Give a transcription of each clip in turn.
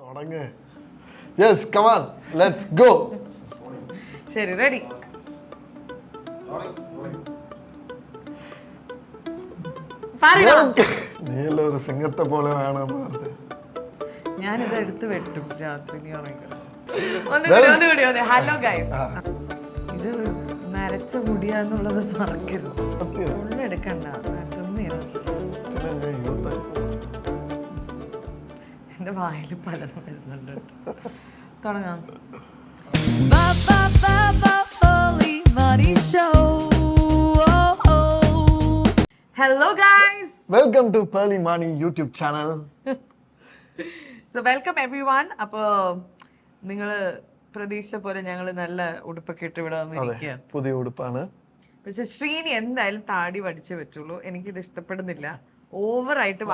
Yes, come on, let's go. ശരി, ready. നീയല്ല ഒരു സിംഗത്തെ പോലെ വേണമെന്ന് പറഞ്ഞു. ഞാനിത് എടുത്ത് വെട്ടും രാത്രി നീ ഉറങ്ങിക്കൂടി. ഹലോ ഗൈസ്, ഇത് നരച്ച മുടിയാന്നുള്ളത് മറക്കരുത്. ഫുള്ള് എടുക്കണ്ട, എന്റെ വായിൽ പലതും വരുന്നുണ്ട്. തുടങ്ങാം. Hello guys. Welcome to Pearle Maaney YouTube channel. So welcome everyone. അപ്പോൾ നിങ്ങൾ പ്രതീക്ഷിച്ച പോലെ ഞങ്ങൾ നല്ല ഉടുപ്പൊക്കെ ഇട്ട് ഇവിടെ വന്നിരിക്കുകയാണ്. പുതിയ ഉടുപ്പാണ്. പക്ഷെ ശ്രീനി എന്തായാലും താടി വടിച്ചേ പറ്റുള്ളൂ. എനിക്കിത് ഇഷ്ടപ്പെടുന്നില്ല. ഓവറായിട്ട്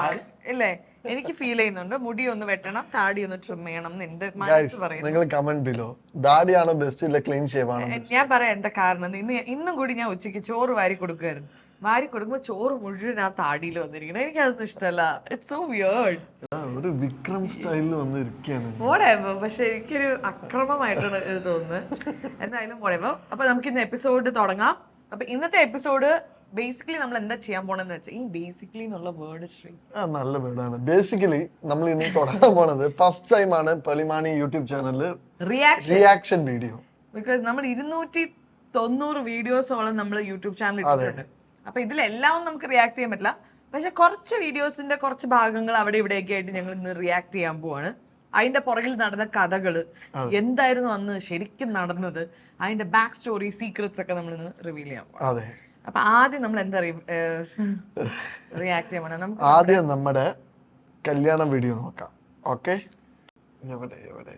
അല്ലേ, എനിക്ക് ഫീൽ ചെയ്യുന്നുണ്ട്. മുടി ഒന്ന് വെട്ടണം, താടി ഒന്ന് ട്രിം ചെയ്യണം എന്ന് എന്റെ മനസ്സ് പറയുന്നു. നിങ്ങൾ കമന്റ് ബിലോ ദാഡിയാണോ ബെസ്റ്റ് ഇല്ല ക്ലീൻ ഷേവ് ആണോ? ഞാൻ പറയാം എന്താ കാരണം. ഇന്നും കൂടി ഞാൻ ഉച്ചയ്ക്ക് ചോറ് വാരി കൊടുക്കുമായിരുന്നു. വാരി കൊടുക്കുമ്പോൾ ചോറ് മുഴുവൻ ആ താടിയിൽ വന്നിരിക്കണം. എനിക്കതൊന്നും ഇഷ്ടമല്ല. It's so weird. ഒരു വിക്രം സ്റ്റൈലിൽ വന്നിരിക്കുകയാണ്. വോടെവർ. പക്ഷെ എനിക്കൊരു അക്രമമായിട്ടാണ് ഇത് തോന്നുന്നത്. എന്തായാലും വോടെവർ. അപ്പൊ നമുക്ക് ഇന്ന് എപ്പിസോഡ് തുടങ്ങാം. അപ്പൊ ഇന്നത്തെ എപ്പിസോഡ് ബേസിക്കലി നമ്മൾ എന്താ ചെയ്യാൻ പോണെന്ന് വെച്ചാൽ, ഈ ബേസിക്കലി എന്നുള്ള വേർഡ് ശ്രീ നല്ല വേർഡാണ്. ബേസിക്കലി നമ്മൾ ഇന്ന് തുടങ്ങാൻ പോണത് ഫസ്റ്റ് ടൈം ആണ് പെർളെ മാണി യൂട്യൂബ് ചാനലില് റിയാക്ഷൻ വീഡിയോ. ബിക്കോസ് നമ്മൾ 290 വീഡിയോസോളം നമ്മൾ യൂട്യൂബ് ചാനൽ ഇട്ടിട്ടുണ്ട്. അപ്പൊ ഇതിലെല്ലാം നമുക്ക് റിയാക്ട് ചെയ്യാൻ പറ്റില്ല. പക്ഷെ കുറച്ച് വീഡിയോസിന്റെ കുറച്ച് ഭാഗങ്ങൾ അവിടെ ഇവിടെയൊക്കെ ആയിട്ട് ഞങ്ങൾ ഇന്ന് റിയാക്ട് ചെയ്യാൻ പോവാണ്. അതിന്റെ പുറകിൽ നടന്ന കഥകള്, എന്തായിരുന്നു അന്ന് ശരിക്കും നടന്നത്, അതിന്റെ ബാക്ക് സ്റ്റോറി, സീക്രറ്റ്സ് ഒക്കെ നമ്മൾ ഇന്ന് റിവീൽ ചെയ്യാൻ പോവാം. അപ്പൊ ആദ്യം നമ്മൾ എന്താ റിയാക്ട് ചെയ്യാൻ പോണേ? ആദ്യം നമ്മുടെ കല്യാണ വീഡിയോ നോക്കാം. ഓക്കെ, എവിടെ എവിടെ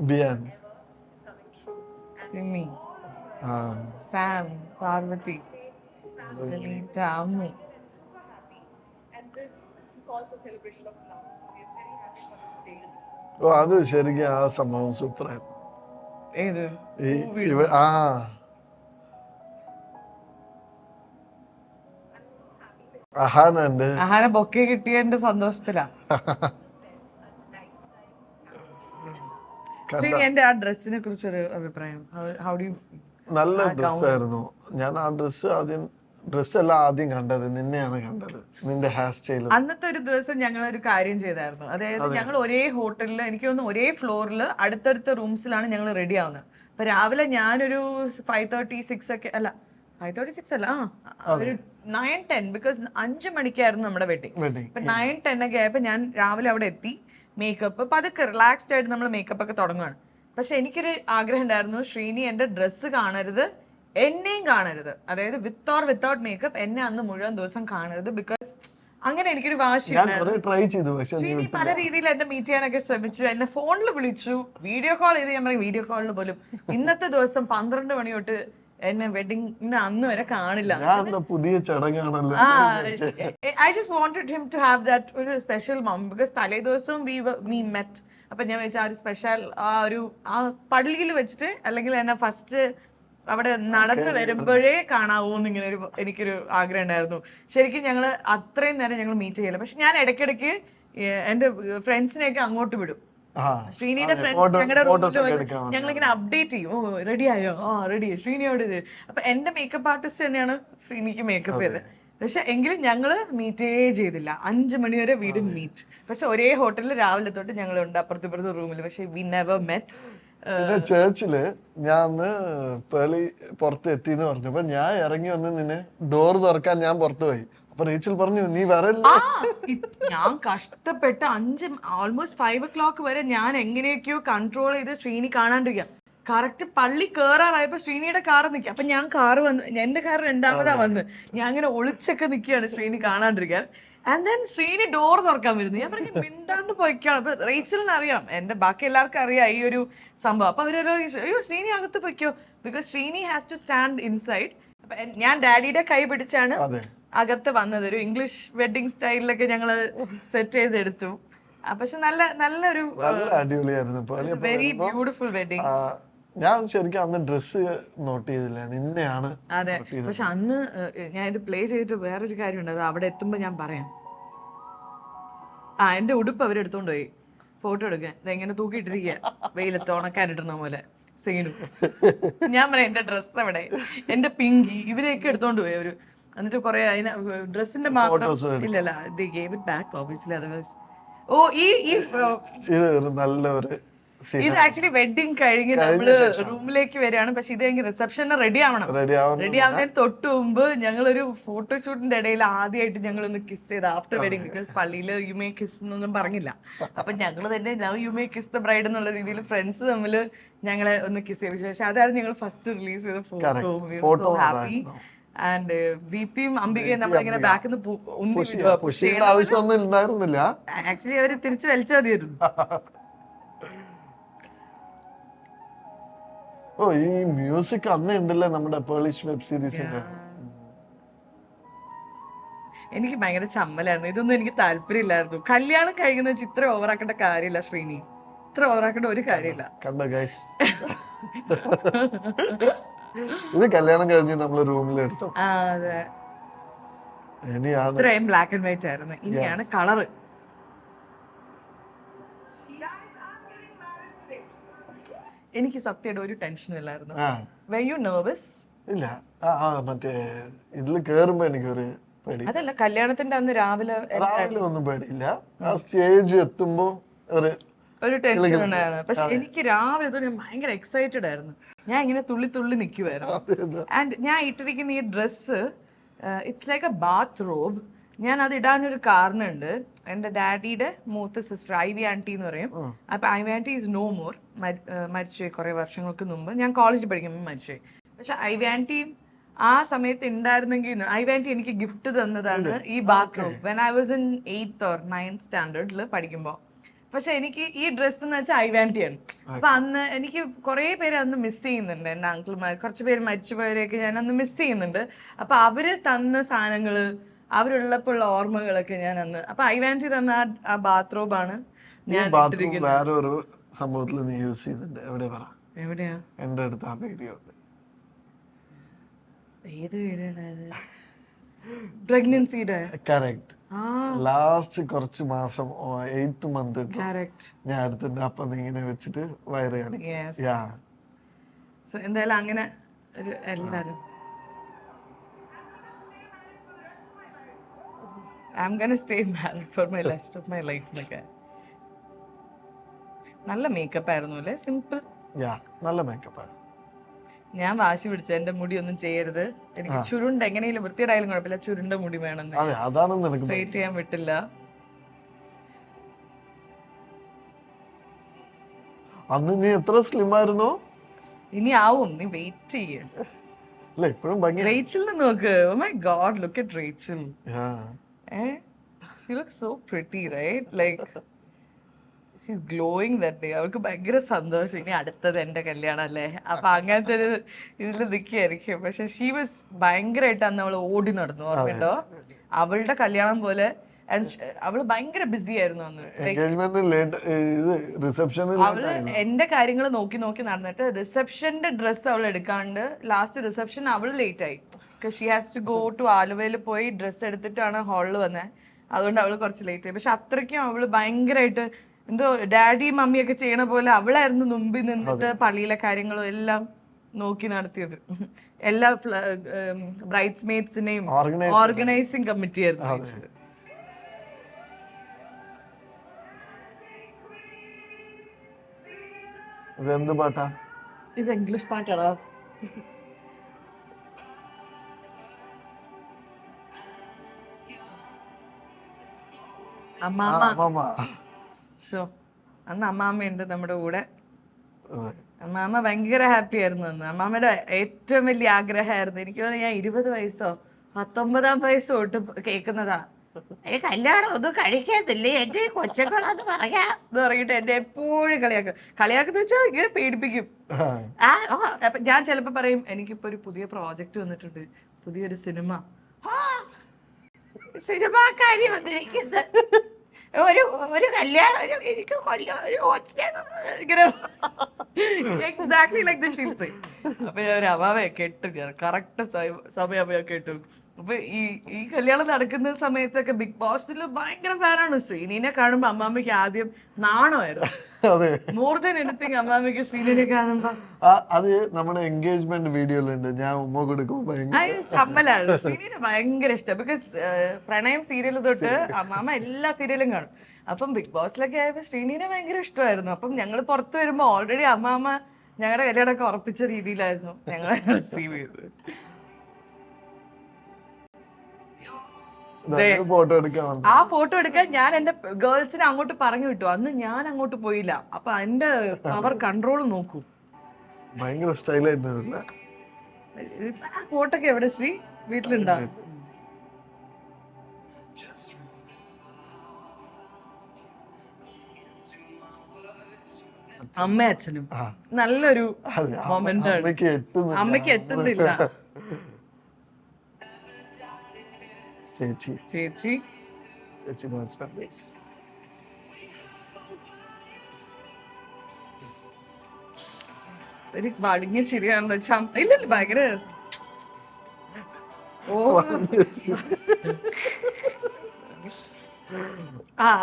Bian, Simi, Sam, Parvati, Janita, Ammu. And this calls a celebration of love. So we are very happy for this day. ഓ അത് ശരിക്കും ആ സംഭവം സൂപ്പറായിരുന്നു. ഏത് ആഹാര ബൊക്കെ കിട്ടിയതിന്റെ സന്തോഷത്തിലാ. എന്റെ ആ ഡ്രസ്സിനെ കുറിച്ചൊരു അഭിപ്രായം. നല്ല ഡ്രസ്സായിരുന്നു. ഞാൻ ആ ഡ്രസ്സെല്ലാം ആദ്യം കണ്ടത് നിന്നെയാണ് കണ്ടത്, നിന്റെ ഹെയർ സ്റ്റൈൽ. അന്നത്തെ ഒരു ദിവസം ഞങ്ങൾ ഒരു കാര്യം ചെയ്തായിരുന്നു. അതായത് ഞങ്ങൾ ഒരേ ഹോട്ടലിൽ, എനിക്ക് തോന്നുന്നു ഒരേ ഫ്ലോറിൽ അടുത്തടുത്ത റൂംസിലാണ് ഞങ്ങൾ റെഡി ആവുന്നത്. അപ്പൊ രാവിലെ ഞാനൊരു 5:36 ഒക്കെ അല്ല 5:36 അല്ല ഒരു 9-10, ബിക്കോസ് 5 മണിക്കായിരുന്നു നമ്മുടെ വെഡിങ്. അപ്പൊ 9-10 ഒക്കെ ആയപ്പോ ഞാൻ രാവിലെ അവിടെ എത്തി. മേക്കപ്പ് പതുക്കെ റിലാക്സ്ഡ് ആയിട്ട് നമ്മൾ മേക്കപ്പ് ഒക്കെ തുടങ്ങുകയാണ്. പക്ഷെ എനിക്കൊരു ആഗ്രഹം ഉണ്ടായിരുന്നു, ശ്രീനി എന്റെ ഡ്രസ്സ് കാണരുത്, എന്നെയും കാണരുത്. അതായത് വിത്ത് ഓർ വിത്തൗട്ട് മേക്കപ്പ് എന്നെ അന്ന് മുഴുവൻ ദിവസം കാണരുത്. ബിക്കോസ് അങ്ങനെ എനിക്കൊരു വാശി ഉണ്ടായിരുന്നു. ശ്രീനി പല രീതിയിൽ എന്നെ മീറ്റ് ചെയ്യാനൊക്കെ ശ്രമിച്ചു, എന്നെ ഫോണിൽ വിളിച്ചു, വീഡിയോ കോൾ ചെയ്ത്. ഞാൻ പറയും വീഡിയോ കോളിൽ പോലും ഇന്നത്തെ ദിവസം 12 മണി തൊട്ട് എന്നെ വെഡിങ്ങിന് അന്ന് വരെ കാണില്ല. പുതിയ ചടങ്ങാണല്ലോ. I just wanted him to have that ഒരു സ്പെഷ്യൽ മൊമെന്റ്, ബിക്കോസ് തലേ ദിവസവും we met. അപ്പൊ ഞാൻ വെച്ചാൽ ആ ഒരു സ്പെഷ്യൽ ആ പള്ളിയിൽ വെച്ചിട്ട്, അല്ലെങ്കിൽ എന്നെ ഫസ്റ്റ് അവിടെ നടന്നു വരുമ്പോഴേ കാണാവൂന്ന് ഇങ്ങനെ എനിക്കൊരു ആഗ്രഹം ഉണ്ടായിരുന്നു. ശരിക്കും ഞങ്ങൾ അത്രയും നേരം ഞങ്ങൾ മീറ്റ് ചെയ്യില്ല. പക്ഷെ ഞാൻ ഇടയ്ക്കിടയ്ക്ക് എന്റെ ഫ്രണ്ട്സിനെയൊക്കെ അങ്ങോട്ട് വിടും. ശ്രീനിയുടെ ഫ്രണ്ട്സ് ഞങ്ങളുടെ റൂമിൽ ഞങ്ങളിങ്ങനെ അപ്ഡേറ്റ് ചെയ്യും. ഓ റെഡി ആയോ? റെഡി. ശ്രീനിയോട് ഇത്. അപ്പൊ എന്റെ മേക്കപ്പ് ആർട്ടിസ്റ്റ് തന്നെയാണ് ശ്രീനിക്ക് മേക്കപ്പ് ചെയ്തത്. പക്ഷെ എങ്കിലും ഞങ്ങള് മീറ്റേ ചെയ്തില്ല. 5 മണി വരെ വീട് മീറ്റ്. പക്ഷെ ഒരേ ഹോട്ടലിൽ രാവിലെ തൊട്ട് ഞങ്ങളുണ്ട് അപ്പുറത്തെ റൂമിൽ. പക്ഷെ വി നെവർ മെറ്റ്. ചേർച്ചില് ഞാൻ പേളി പുറത്ത് എത്തിന്ന് പറഞ്ഞപ്പോ ഞാൻ ഇറങ്ങി വന്ന് നിന്നെ ഡോർ തുറക്കാൻ ഞാൻ പുറത്തു പോയി. അപ്പൊ റീച്ചൽ പറഞ്ഞു നീ വരല്ലേ. ഞാൻ കഷ്ടപ്പെട്ട് ഓൾമോസ്റ്റ് 5 o'clock വരെ ഞാൻ എങ്ങനെയൊക്കെയോ കൺട്രോൾ ചെയ്ത് ശ്രീനി കാണാണ്ടിരിക്കുക. കറക്റ്റ് പള്ളി കേറാറായപ്പോ ശ്രീനിയുടെ കാറ് നിൽക്കുക. അപ്പൊ ഞാൻ കാറ് വന്ന്, എന്റെ കാറ് 2ാമതാ വന്ന്, ഞാൻ അങ്ങനെ ഒളിച്ചൊക്കെ നിൽക്കുകയാണ് ശ്രീനി കാണാണ്ടിരിക്കാൻ. ആൻഡ് ദെൻ ശ്രീനി ഡോർ തുറക്കാൻ വരുന്നു. ഞാൻ പറഞ്ഞു മിണ്ടാണ്ട് പോയിക്കാണ്. അപ്പൊ റേച്ചലിന് അറിയാം, എന്റെ ബാക്കി എല്ലാവർക്കും അറിയാം ഈ ഒരു സംഭവം. അപ്പൊ അവരോ അയ്യോ ശ്രീനി അകത്ത് പൊയ്ക്കോ, because Srini has to stand inside. അപ്പൊ ഞാൻ ഡാഡിയുടെ കൈ പിടിച്ചാണ് അകത്ത് വന്നത്. ഒരു ഇംഗ്ലീഷ് വെഡിങ് സ്റ്റൈലിലൊക്കെ ഞങ്ങള് സെറ്റ് ചെയ്തെടുത്തു. പക്ഷെ നല്ലൊരു അടിപൊളിയായിരുന്നു. Very beautiful wedding. ഞാൻ ശരിക്കും അന്ന് ഡ്രസ് നോട്ട് ചെയ്തില്ല, നിന്നെയാണ് അതെ. note ചെയ്തത്. പക്ഷെ അന്ന് ഞാൻ ഇത് പ്ലേ ചെയ്തിട്ട് വേറൊരു കാര്യമുണ്ട്, അത് അവിടെ എത്തുമ്പോ ഞാൻ പറയാം. എന്റെ ഉടുപ്പ് അവരെടുത്തോണ്ട് പോയി ഫോട്ടോ എടുക്കാൻ. ഇതെങ്ങനെ തൂക്കിയിട്ടിരിക്കുക വെയിലത്ത് ഉണക്കാനിട്ടുന്ന പോലെ സീനും. ഞാൻ പറയാം എന്റെ ഡ്രസ്സ് അവിടെ, എന്റെ പിങ്കി ഇവരെയൊക്കെ എടുത്തോണ്ട് പോയി അവര്. എന്നിട്ട് കുറെ അതിന് ഡ്രസ്സിന്റെ മാത്രം ഇല്ലല്ല, they gave it back obviously, otherwise. ഓ ഈ ഇത് ഒരു നല്ല ഒരു ഇത് ആക്ച്വലി വെഡിങ് കഴിഞ്ഞ് നമ്മള് റൂമിലേക്ക് വരികയാണ്. പക്ഷെ ഇത് കഴിഞ്ഞ് റിസപ്ഷന് റെഡി ആവണം. റെഡി ആവുന്നതിന് തൊട്ട് മുമ്പ് ഞങ്ങളൊരു ഫോട്ടോഷൂട്ടിന്റെ ഇടയിൽ ആദ്യമായിട്ട് ഞങ്ങൾ ഒന്ന് കിസ് ചെയ്ത് ആഫ്റ്റർ വെഡിങ്. ബിക്കോസ് പള്ളിയില് യു മേ കിസ് എന്നൊന്നും പറഞ്ഞില്ല. അപ്പൊ ഞങ്ങൾ തന്നെ love you may kiss the bride എന്നുള്ള രീതിയിൽ ഫ്രണ്ട്സ് തമ്മിൽ ഞങ്ങളെ ഒന്ന് കിസ് ചെയ്ത ശേഷം അതായിരുന്നു ഞങ്ങൾ ഫസ്റ്റ് റിലീസ് ചെയ്ത ഫോട്ടോ. So happy. ആൻഡ് ദീപ്തിയും അംബികയും നമ്മളിങ്ങനെ ബാക്കിൽ നിന്ന് ആവശ്യമൊന്നും ഉണ്ടായിരുന്നില്ല. ആക്ച്വലി അവര് തിരിച്ചു വലിച്ചാൽ മതിയായിരുന്നു. ഓ ഈ മ്യൂസിക് അന്ന് ഉണ്ടല്ലേ നമ്മുടെ പേർളിഷ് വെബ് സീരീസിന്റെ. എനിക്ക് ഭയങ്കര ചമ്മലായിരുന്നു, ഇതൊന്നും എനിക്ക് താല്പര്യമില്ലായിരുന്നു. കല്യാണം കഴിക്കുന്ന ഇത്ര ഓവറാക്കേണ്ട കാര്യമില്ല ശ്രീനി, ഇത്ര ഓവറാക്കേണ്ട ഒരു കാര്യമില്ല. കണ്ടോ ഗൈസ്, ഇത് കല്യാണം കഴിഞ്ഞ് നമ്മള് റൂമിൽ എടുത്തു. അതെ, ഇത്രയും ബ്ലാക്ക് ആൻഡ് വൈറ്റ് ആയിരുന്നു. ഇനിയാണ് കളറ്. എനിക്ക് സത്യമായിട്ട് ഒരു ടെൻഷനും ഇല്ലായിരുന്നു. Were you nervous? ഇല്ല, മറ്റേ ഇതില് കേറുമ്പോ എനിക്കൊരു പേടി. അതല്ല, കല്യാണത്തിന്റെ അന്ന് രാവിലെ ഒന്നും പേടിയില്ല. ആ സ്റ്റേജ് എത്തുമ്പോ ഒരു ടെൻഷൻ ഉണ്ടായിരുന്നു. പക്ഷെ എനിക്ക് രാവിലെ ഞാൻ ഭയങ്കര എക്സൈറ്റഡ് ആയിരുന്നു. ഞാൻ ഇങ്ങനെ തുള്ളി തുള്ളി നിൽക്കുമായിരുന്നു. ആൻഡ് ഞാൻ ഇട്ടിരിക്കുന്ന ഈ dress it's like a bath Rob. ഞാൻ അത് ഇടാനൊരു കാരണമുണ്ട്. എൻ്റെ ഡാഡിയുടെ മൂത്ത സിസ്റ്റർ ഐവി ആൻറ്റി എന്ന് പറയും. അപ്പൊ Ivy aunty is no more, മരിച്ചുപോയി കുറെ വർഷങ്ങൾക്ക് മുമ്പ്. ഞാൻ കോളേജിൽ പഠിക്കുമ്പോൾ മരിച്ചുപോയി. പക്ഷെ ഐവി ആൻറ്റി ആ സമയത്ത് ഉണ്ടായിരുന്നെങ്കിൽ, ഐവി ആൻറ്റി എനിക്ക് ഗിഫ്റ്റ് തന്നതാണ് ഈ bath room when I was in 8th or 9th സ്റ്റാൻഡേർഡിൽ പഠിക്കുമ്പോൾ. പക്ഷെ എനിക്ക് ഈ ഡ്രസ്സ് എന്ന് വെച്ചാൽ ഐവി ആൻറ്റിയാണ്. അപ്പൊ അന്ന് എനിക്ക് കുറെ പേര് അന്ന് മിസ് ചെയ്യുന്നുണ്ട്. എൻ്റെ അങ്കിൾമാർ കുറച്ച് പേര് മരിച്ചുപോയവരെയൊക്കെ ഞാൻ അന്ന് മിസ് ചെയ്യുന്നുണ്ട്. അപ്പൊ അവര് തന്ന സാധനങ്ങള്, അവരുള്ളപ്പോൾ ഉള്ള ഓർമ്മകളൊക്കെ ഞാൻ അന്ന്, അപ്പൊ ഐവി ആൻറ്റി തന്ന ആ ബാത്ത് റൂബാണ് ഞാൻ ഇട്ടിരിക്കുന്നത്. വേറൊരു സംഭവത്തിൽ നീ യൂസ് ചെയ്തിട്ടുണ്ട്. എവിടെയാ? എന്റെ അടുത്ത് ആ വീഡിയോ ഉണ്ട്. ഏത് വീഡിയോ? പ്രഗ്നൻസിയുടെ. കറക്റ്റ്. ലാസ്റ്റ് കുറച്ച് മാസം 8th month ഞാൻ എടുത്തിട്ട് അപ്പൊ നീ ഇങ്ങനെ വെച്ചിട്ട് വയറ് കാണിക്കും. എന്തായാലും അങ്ങനെ എല്ലാരും I'm gonna stay married for my rest of my life. നല്ല മേക്കപ്പ് ആയിരുന്നു അല്ലേ? സിമ്പിൾ. നല്ല മേക്കപ്പ്. ഞാൻ വാശി പിടിച്ച എന്റെ മുടി ഒന്നും ചെയ്യരുത്, എനിക്ക് ചുരുണ്ട് എങ്ങനെയും വൃത്തിയുടായാലും കുഴപ്പമില്ല, ചുരുണ്ട മുടി വേണം, സ്ട്രെയിറ്റ് ചെയ്യാൻ വിട്ടില്ല. അന്ന് നീ എത്ര സ്ലിം ആയിരുന്നു? ഇനി ആവും, നീ വെയിറ്റ് ചെയ്യ. റേച്ചലിനെ നോക്ക്. Oh my God, look at Rachel. She looks so pretty, right? Like she's glowing that day. അവൾക്ക് ഭയങ്കര സന്തോഷം, ഇനി അടുത്തത് എന്റെ കല്യാണം അല്ലേ, അപ്പൊ അങ്ങനത്തെ ഒരു ഇതിൽ നിൽക്കുകയായിരിക്കും. പക്ഷെ ഷീ വാസ് ഭയങ്കരമായിട്ട് അന്ന് അവള് ഓടി നടന്നു, ഓർമ്മയുണ്ടോ? അവളുടെ കല്യാണം പോലെ. അവള് ഭയങ്കര ബിസി ആയിരുന്നു അന്ന്. അവള് എന്റെ കാര്യങ്ങൾ നോക്കി നോക്കി നടന്നിട്ട് റിസപ്ഷന്റെ ഡ്രസ്സ് അവൾ എടുക്കാണ്ട് ലാസ്റ്റ് റിസപ്ഷൻ അവള് ലേറ്റ് ആയി. She has to go to ആലുവയിൽ പോയി ഡ്രസ്സ് എടുത്തിട്ടാണ് ഹാളിൽ വന്നത്. അതുകൊണ്ട് അവള് കുറച്ച് ലേറ്റ് ആയി. പക്ഷെ അത്രയ്ക്കും അവള് ഭയങ്കരമായിട്ട് എന്തോ ഡാഡി മമ്മിയൊക്കെ ചെയ്യണ പോലെ അവളായിരുന്നു മുമ്പിൽ നിന്നിട്ട് പള്ളിയിലെ കാര്യങ്ങളും എല്ലാം നോക്കി നടത്തിയത്. എല്ലാ ബ്രൈഡ്സ് മെയ്ഡ്സിനെയും ഓർഗനൈസിങ് കമ്മിറ്റി ആയിരുന്നു. ഇതെന്ത് പാട്ടാ? ഇത് ഇംഗ്ലീഷ് പാട്ടാണോ? അന്ന് അമ്മാമ്മയുണ്ട് നമ്മുടെ കൂടെ. അമ്മാമ്മ ഭയങ്കര ഹാപ്പി ആയിരുന്നു അന്ന്. അമ്മാമ്മയുടെ ഏറ്റവും വലിയ ആഗ്രഹമായിരുന്നു, എനിക്ക് തോന്നുന്നു ഞാൻ 20 വയസ്സോ 19-ാം വയസ്സോ തൊട്ട് കേൾക്കുന്നതാ, കല്യാണം ഒന്നും കഴിക്കാത്തില്ലേ എന്റെ കൊച്ചക്കളാന്ന് പറയാന്ന് പറഞ്ഞിട്ട് എന്നെ എപ്പോഴും കളിയാക്കുന്ന വെച്ചാൽ ഇങ്ങനെ പേടിപ്പിക്കും. അപ്പൊ ഞാൻ ചിലപ്പോ പറയും എനിക്കിപ്പോ ഒരു പുതിയ പ്രോജക്റ്റ് വന്നിട്ടുണ്ട്, പുതിയൊരു സിനിമ കാര്യം വന്നിരിക്കുന്നത്. ഒരു കല്യാണം എനിക്ക് ഒരു ഇങ്ങനെ എക്സാക്ട്ലി ലൈക്ക് ദ ഷീൽസ്. അപ്പൊ ഞാൻ ഒരു അമ്മാവയെ കെട്ടു, ഞാൻ കറക്റ്റ് സമയം കേട്ടു. അപ്പൊ ഈ കല്യാണം നടക്കുന്ന സമയത്തൊക്കെ ബിഗ് ബോസിൽ ഭയങ്കര ഫാനാണ്. ശ്രീനിനെ കാണുമ്പോ അമ്മാമ്മയ്ക്ക് ആദ്യം നാണമായിരുന്നു. അതെ, മോർ ദാൻ എനിത്തിങ് അമ്മാമ്മയ്ക്ക് ശ്രീനിനെ കാണുമ്പോ അത് നമ്മുടെ എൻഗേജ്മെന്റ് വീഡിയോയിലുണ്ട്. ഞാൻ ഉമ്മ കൊടുക്കുമ്പോ ചമ്മലാണ്. ശ്രീനിനെ ഭയങ്കര ഇഷ്ടം. ബിക്കോസ് പ്രണയം സീരിയൽ തൊട്ട് അമ്മാമ്മ എല്ലാ സീരിയലും കാണും. അപ്പം ബിഗ് ബോസിലൊക്കെ ആയപ്പോ ശ്രീനിനെ ഭയങ്കര ഇഷ്ടമായിരുന്നു. അപ്പം ഞങ്ങൾ പുറത്ത് വരുമ്പോ ഓൾറെഡി അമ്മാമ്മ ഞങ്ങളുടെ കല്യാണമൊക്കെ ഉറപ്പിച്ച രീതിയിലായിരുന്നു ഞങ്ങളെ റിസീവ് ചെയ്തത്. ഫോട്ടോ എടുക്കാൻ ആ ഫോട്ടോ എടുക്കാൻ ഞാൻ എന്റെ ഗേൾസിനെ അങ്ങോട്ട് പറഞ്ഞു വിട്ടു. അന്ന് ഞാൻ അങ്ങോട്ട് പോയില്ല. അപ്പൊ അതിന്റെ പവർ കൺട്രോൾ നോക്കൂ. ഭയങ്കര സ്റ്റൈലായിരുന്നു. ആ ഫോട്ടോ ഒക്കെ എവിടെ ശ്രീ? വീട്ടിലുണ്ടോ? അമ്മ അച്ഛനും നല്ലൊരു മൊമെന്റ് ആണ്. അമ്മയ്ക്ക് എത്തുന്നില്ല. ചേച്ചി ചേച്ചി ഒരു വടിഞ്ഞ ചിരിയാണല്ലോ. ഇല്ലല്ലോ ഭയങ്കര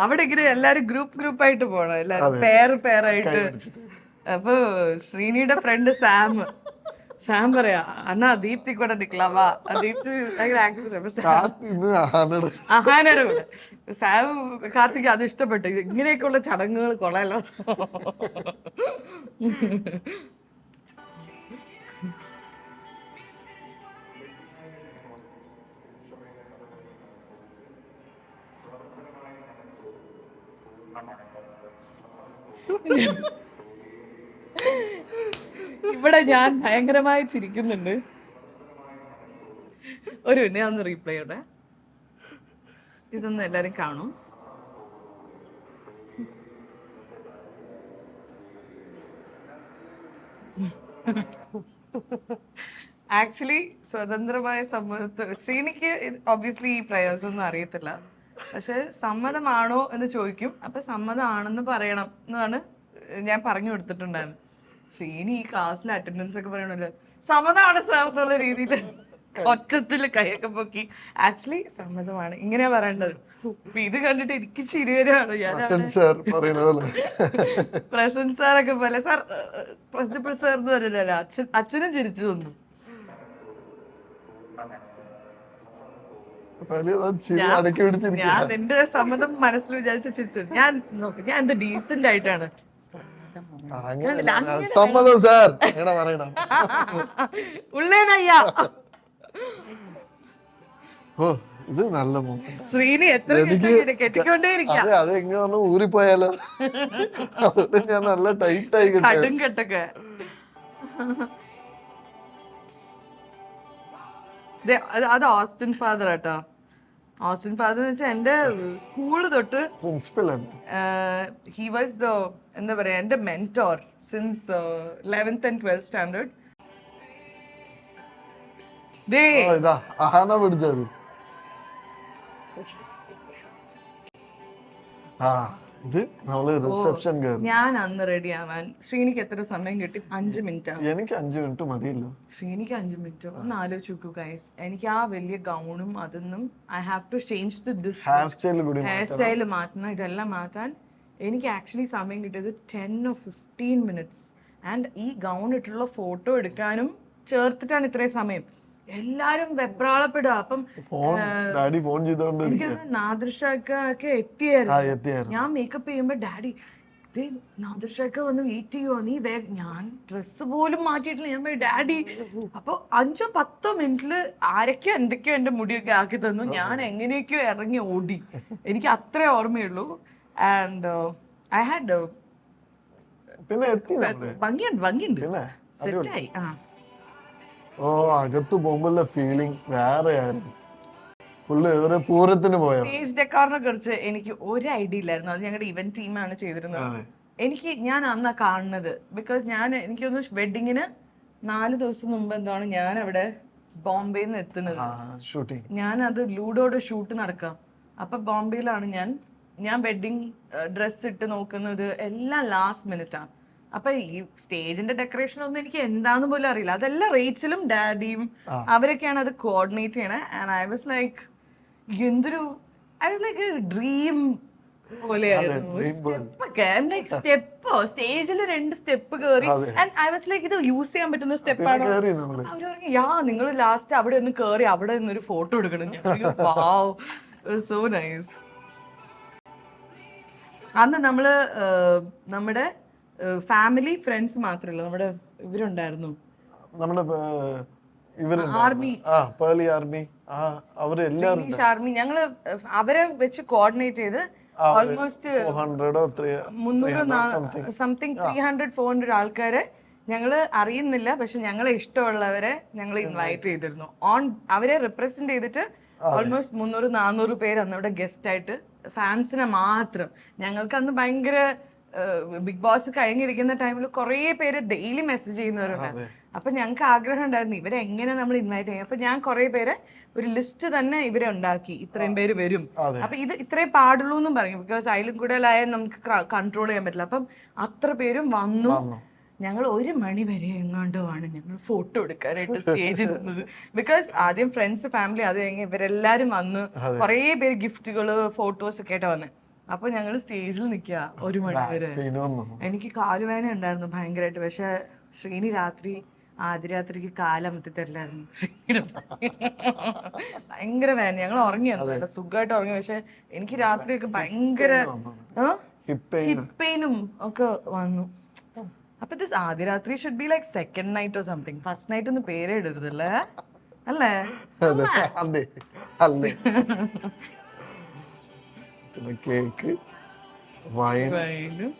അവിടെ ഇങ്ങനെ എല്ലാരും ഗ്രൂപ്പായിട്ട് പോണം, എല്ലാരും പേരായിട്ട്. അപ്പൊ ശ്രീനിയുടെ ഫ്രണ്ട് സാം പറയാ, അണ്ണാ ദീപ്തി കൂടെ നിക്കളാവാ. ദീപ്തി ഭയങ്കര ആക്ട്രസ്. അഹാനയുടെ കൂടെ സാം കാർത്തിക് അത് ഇഷ്ടപ്പെട്ടു. ഇങ്ങനെയൊക്കെയുള്ള ചടങ്ങുകൾ കൊള്ളാലോ. ഇവിടെ ഞാൻ ഭയങ്കരമായി ചിരിക്കുന്നുണ്ട്. ഒരു പിന്നെ ഒന്ന് റീപ്ലേ ചെയ്യട്ടെ. ഇതൊന്നും എല്ലാരും കാണും. ആക്ച്വലി സ്വതന്ത്രമായ സമ്മതത്തിൽ ശ്രീനിക്ക് ഒബ്വിയസ്ലി ഈ പ്രയോജനമൊന്നും അറിയത്തില്ല. പക്ഷെ സമ്മതമാണോ എന്ന് ചോദിക്കും. അപ്പൊ സമ്മതമാണെന്ന് പറയണം എന്നാണ് ഞാൻ പറഞ്ഞു കൊടുത്തിട്ടുണ്ടായിരുന്നു. ശ്രീനി ഈ ക്ലാസ്സിൽ അറ്റൻഡൻസ് ഒക്കെ പറയണല്ലോ, സമ്മതമാണ് സാർ എന്നുള്ള രീതിയിൽ ഒച്ചത്തിൽ കൈയൊക്കെ പൊക്കി. ആക്ച്വലി സമ്മതമാണ് ഇങ്ങനെയാ പറയേണ്ടത്. അപ്പൊ ഇത് കണ്ടിട്ട് എനിക്ക് ചിരി വരികയാണ്. പ്രസന്റ് സാറൊക്കെ പോലെ സാർ പ്രിൻസിപ്പൽ സാർ എന്ന് പറയലല്ലോ. അച്ഛനും ചിരിച്ചു തന്നു. ഞാൻ എന്റെ സമ്മതം മനസ്സിൽ വിചാരിച്ച് ചിരിച്ചു. ഞാൻ എന്ത് ഡീസന്റ് ആയിട്ടാണ്. സമ്മതം സാർ ഉള്ളേനയ്യ. ഇത് നല്ല ശ്രീനി എത്ര കെട്ടിക്കൊണ്ടേ ഇരിക്കാം. അത് എങ്ങനെ ഊറിപ്പോയാലോ. അതുകൊണ്ട് ഞാൻ നല്ല ടൈറ്റ് ആയി കടും കെട്ടൊക്കെ. അത് ഓസ്റ്റിൻ ഫാദർ കേട്ടോ. ഓസ്റ്റിൻ ഫാദർ എന്ന് വെച്ചാൽ എന്റെ സ്കൂള് തൊട്ട് ഹി വാസ് ദ എന്താ പറയാ എന്റെ മെന്റോർ since 11th and 12th standard. ഞാൻ അന്ന് റെഡി ആവാൻ ശ്രീനിക്ക് എത്ര സമയം കിട്ടി? 5 മിനിറ്റ്. എനിക്ക് 5 മിനിറ്റ് മതിയല്ലോ. ശ്രീനിക്ക് 5 മിനിറ്റ്. ഒന്ന് ആലോചിച്ച് നോക്കൂ ഗൈസ്. എനിക്ക് ആ വലിയ ഗൗണും അതൊന്നും I have to change hair style മാറ്റണം. ഇതെല്ലാം മാറ്റാൻ എനിക്ക് ആക്ച്വലി സമയം കിട്ടിയത് 10 or 15 minutes. ആൻഡ് ഈ ഗൗൺ ഇട്ടുള്ള ഫോട്ടോ എടുക്കാനും ചേർത്തിട്ടാണ് ഇത്രയും സമയം. എല്ലാരും വെപ്രാളപ്പെടുക. അപ്പം നാദൃഷൊക്കെ എത്തിയായിരുന്നു. ഞാൻ മേക്കപ്പ് ചെയ്യുമ്പോ ഡാഡി നാദൃഷൊക്കെ വന്ന് വെയിറ്റ് ചെയ്യുവോ, നീ ഞാൻ ഡ്രസ്സ് പോലും മാറ്റിയിട്ടില്ല. ഞാൻ ഡാഡി. അപ്പൊ 5-10 മിനിറ്റില് ആരൊക്കെയോ എന്തൊക്കെയോ എന്റെ മുടിയൊക്കെ ആക്കി തന്നു. ഞാൻ എങ്ങനെയൊക്കെയോ ഇറങ്ങി ഓടി. എനിക്ക് അത്രേ ഓർമ്മയുള്ളൂ. ആൻഡ് ഐ ഹാഡ് ഭംഗിയുണ്ട് സെറ്റായി. അകത്ത് പോകുമ്പോഴുള്ള ഫീലിംഗ് വേറെയായിരുന്നു. പൂരത്തിന് പോയോ? സ്റ്റേജ് ഡെക്കോറിനെ കുറിച്ച് എനിക്ക് ഒരു ഐഡിയ ഇല്ലായിരുന്നു. അത് ഞങ്ങളുടെ ഇവന്റ് ടീമാണ് ചെയ്തിരുന്നത്. ഞാൻ അന്നാ കാണുന്നത്. ബിക്കോസ് എനിക്കൊന്ന് വെഡിങ്ങിന് 4 ദിവസം മുമ്പ് എന്താണ് ഞാൻ അവിടെ ബോംബെയിൽ നിന്ന് എത്തുന്നത്. ഞാൻ അത് ലൂഡോയുടെ ഷൂട്ട് നടക്കാം. അപ്പൊ ബോംബെയിലാണ് ഞാൻ ഞാൻ വെഡിങ് ഡ്രസ് ഇട്ട് നോക്കുന്നത് എല്ലാം ലാസ്റ്റ് മിനിറ്റാണ്. അപ്പൊ ഈ സ്റ്റേജിന്റെ ഡെക്കറേഷൻ ഒന്നും എനിക്ക് എന്താന്ന് പോലും അറിയില്ല. അതെല്ലാം റേച്ചലും ഡാഡിയും അവരൊക്കെയാണ് അത് കോർഡിനേറ്റ് ചെയ്യണേ. ആൻഡ് ഐ വാസ് ലൈക്ക് എന്തൊരു ഡ്രീം സ്റ്റെപ്പോ സ്റ്റേജിൽ 2 സ്റ്റെപ്പ് കയറി. ആൻഡ് ഐ വാസ് ലൈക്ക് ഇത് യൂസ് ചെയ്യാൻ പറ്റുന്ന സ്റ്റെപ്പാണോ? അവര് പറഞ്ഞു യാ നിങ്ങൾ ലാസ്റ്റ് അവിടെ ഒന്ന് കയറി അവിടെ നിന്നൊരു ഫോട്ടോ എടുക്കണം. So nice. അന്ന് നമ്മള് നമ്മുടെ ഫാമിലി ഫ്രണ്ട്സ് മാത്രല്ല, നമ്മുടെ ഇവരുണ്ടായിരുന്നു, നമ്മുടെ army, Pearle army, Sreenish army. ഞങ്ങള് അവരെ വെച്ച് കോർഡിനേറ്റ് ചെയ്ത് ഓൾമോസ്റ്റ് 300 സംതിങ് 300-400 ആൾക്കാരെ ഞങ്ങള് അറിയുന്നില്ല, പക്ഷെ ഞങ്ങളെ ഇഷ്ടമുള്ളവരെ ഞങ്ങൾ ഇൻവൈറ്റ് ചെയ്തിരുന്നു. അവരെ റെപ്രസെന്റ് ചെയ്തിട്ട് ഓൾമോസ്റ്റ് 300-400 പേര് അന്ന് ഇവിടെ ഗസ്റ്റ് ആയിട്ട്, ഫാൻസിനെ മാത്രം. ഞങ്ങൾക്ക് അന്ന് ഭയങ്കര ബിഗ് ബോസ് കഴിഞ്ഞിരിക്കുന്ന ടൈമിൽ കുറേ പേര് ഡെയിലി മെസ്സേജ് ചെയ്യുന്നവരുണ്ട്. അപ്പൊ ഞങ്ങൾക്ക് ആഗ്രഹം ഉണ്ടായിരുന്നു ഇവരെ എങ്ങനെ നമ്മൾ ഇൻവൈറ്റ് ചെയ്യും. അപ്പൊ ഞാൻ കുറെ പേരെ ഒരു ലിസ്റ്റ് തന്നെ ഇവരെ ഉണ്ടാക്കി, ഇത്രയും പേര് വരും, അപ്പൊ ഇത് ഇത്രേ പാടുള്ളൂ എന്നും പറയും. ബിക്കോസ് അതിലും കൂടുതലായ നമുക്ക് കൺട്രോൾ ചെയ്യാൻ പറ്റില്ല. അപ്പം അത്ര പേരും വന്നു. ഞങ്ങൾ 1 മണി വരെ എങ്ങാണ്ടോ ആണ് ഞങ്ങൾ ഫോട്ടോ എടുക്കാനായിട്ട് സ്റ്റേജിൽ നിന്നത്. ബിക്കോസ് ആദ്യം ഫ്രണ്ട്സ് ഫാമിലി, അത് കഴിഞ്ഞ് ഇവരെല്ലാരും വന്ന് കുറേ പേര് ഗിഫ്റ്റുകള് ഫോട്ടോസ് ഒക്കെ ആയിട്ടാ വന്നത്. അപ്പൊ ഞങ്ങൾ സ്റ്റേജിൽ നിൽക്കുക 1 മണി വരെ. എനിക്ക് കാലുവേദന ഉണ്ടായിരുന്നു ഭയങ്കരമായിട്ട്. പക്ഷെ ശ്രീനി ആദ്യരാത്രിക്ക് കാലമത്തി തരില്ലായിരുന്നു. ഭയങ്കര വേദന. ഞങ്ങൾ ഉറങ്ങിയായിരുന്നു, സുഖമായിട്ട് ഉറങ്ങി. പക്ഷെ എനിക്ക് രാത്രിയൊക്കെ ഭയങ്കര ഹിപ്പെയിനും ഒക്കെ വന്നു. അപ്പൊ ദിസ് ആദ്യരാത്രി should be like second night or something. First night ഒന്ന് പേരേ ഇടരുതല്ലേ, അല്ലേ? കേക്ക്, വൈനും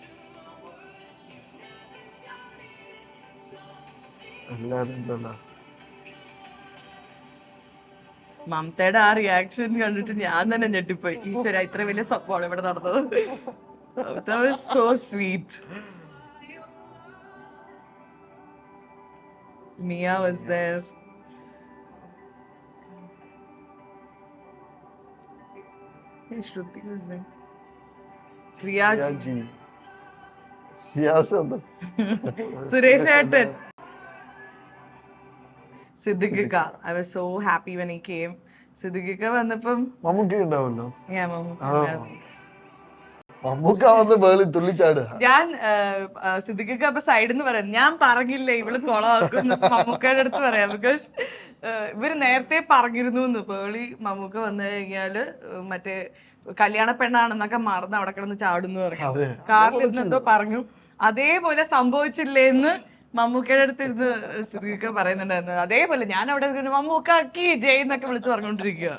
മമതയുടെ ആ റിയാക്ഷൻ കണ്ടിട്ട് ഞാൻ തന്നെ ഞെട്ടിപ്പോയി. ഈശ്വര, ഇത്ര വലിയ സംഭവമാണ് ഇവിടെ നടന്നത്. That was so sweet. Mia was there. Shruti was there. Priyaji. Suresh Attan. Siddhika. I was so happy when he came. Siddhika വന്നപ്പം മമ്മൂക്ക ഉണ്ടാവല്ലോ. ഞാൻ സിദ്ദിഖിക്ക് അപ്പൊ സൈഡിൽ നിന്ന് പറയാം, ഞാൻ പറഞ്ഞില്ലേ ഇവള് കൊളമാക്കും മമ്മൂക്കയുടെ അടുത്ത് പറയാം. ബിക്കോസ് ഇവര് നേരത്തെ പറഞ്ഞിരുന്നു എന്ന്, പേളി മമ്മൂക്ക വന്നു കഴിഞ്ഞാല് മറ്റേ കല്യാണ പെണ്ണാണെന്നൊക്കെ മറന്ന് അവിടെ കിടന്ന് ചാടുന്നു പറയാം. കാറിലിരുന്ന് എന്തോ പറഞ്ഞു, അതേപോലെ സംഭവിച്ചില്ലേ എന്ന് മമ്മൂക്കയുടെ അടുത്ത് ഇരുന്ന് സിദ്ദിഖിക്ക പറയുന്നുണ്ടായിരുന്നു. അതേപോലെ ഞാൻ അവിടെ മമ്മൂക്ക കീ ജയ് എന്നൊക്കെ വിളിച്ച് പറഞ്ഞോണ്ടിരിക്കുക.